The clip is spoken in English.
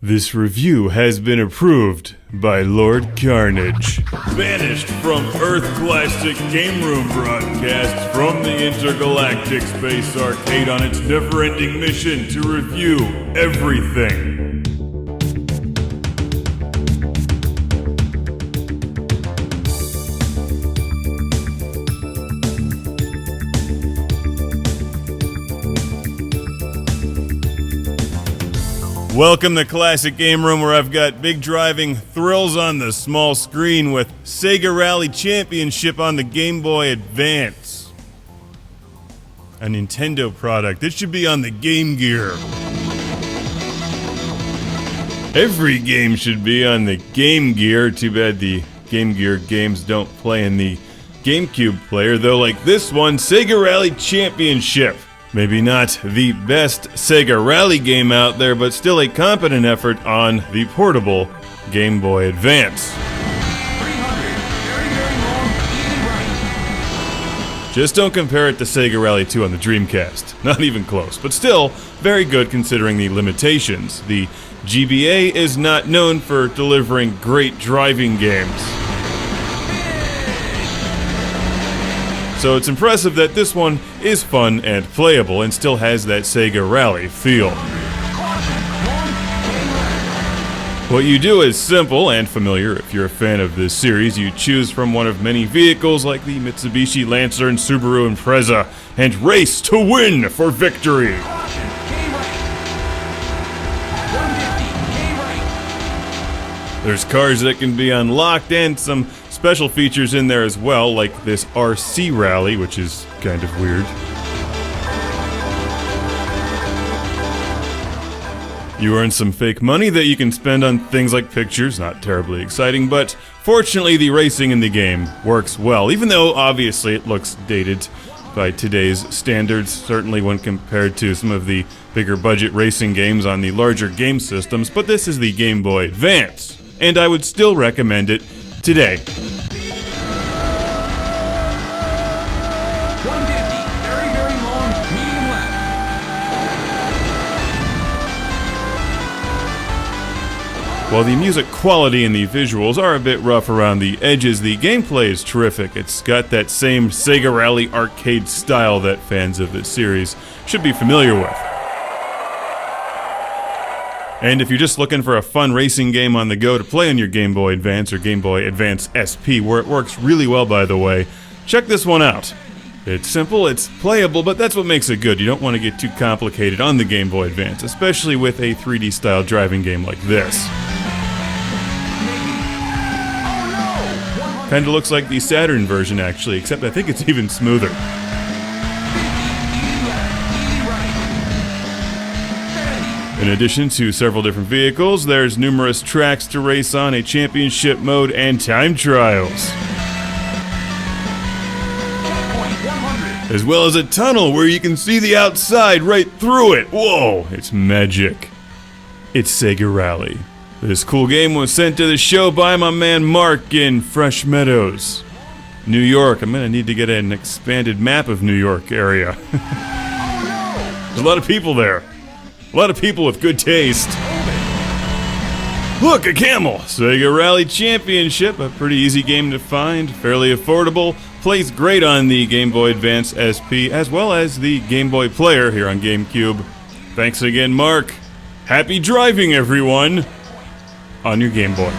This review has been approved by Lord Carnage. Banished from Earth Classic Game Room broadcasts from the Intergalactic Space Arcade on its never-ending mission to review everything. Welcome to Classic Game Room, where I've got big driving thrills on the small screen with Sega Rally Championship on the Game Boy Advance. A Nintendo product. It should be on the Game Gear. Every game should be on the Game Gear. Too bad the Game Gear games don't play in the GameCube player, though, like this one, Sega Rally Championship. Maybe not the best Sega Rally game out there, but still a competent effort on the portable Game Boy Advance. 300, very long, even right. Just don't compare it to Sega Rally 2 on the Dreamcast. Not even close, but still very good considering the limitations. The GBA is not known for delivering great driving games. So it's impressive that this one is fun and playable and still has that Sega Rally feel. What you do is simple and familiar. If you're a fan of this series, you choose from one of many vehicles like the Mitsubishi Lancer and Subaru Impreza and race to win for victory. There's cars that can be unlocked and some special features in there as well, like this RC rally, which is kind of weird. You earn some fake money that you can spend on things like pictures, not terribly exciting, but fortunately the racing in the game works well, even though obviously it looks dated by today's standards, certainly when compared to some of the bigger budget racing games on the larger game systems, but this is the Game Boy Advance, and I would still recommend it today. 150, very, very long, medium left. While the music quality and the visuals are a bit rough around the edges, the gameplay is terrific. It's got that same Sega Rally arcade style that fans of this series should be familiar with. And if you're just looking for a fun racing game on the go to play on your Game Boy Advance or Game Boy Advance SP, where it works really well, by the way, check this one out. It's simple, it's playable, but that's what makes it good. You don't want to get too complicated on the Game Boy Advance, especially with a 3D style driving game like this. Kinda looks like the Saturn version, actually, except I think it's even smoother. In addition to several different vehicles, there's numerous tracks to race on, a championship mode, and time trials. As well as a tunnel where you can see the outside right through it. Whoa, it's magic. It's Sega Rally. This cool game was sent to the show by my man Mark in Fresh Meadows, New York. I'm gonna need to get an expanded map of New York area. There's a lot of people there. A lot of people with good taste. Look, a camel! Sega Rally Championship, a pretty easy game to find, fairly affordable, plays great on the Game Boy Advance SP, as well as the Game Boy Player here on GameCube. Thanks again, Mark. Happy driving, everyone, on your Game Boy.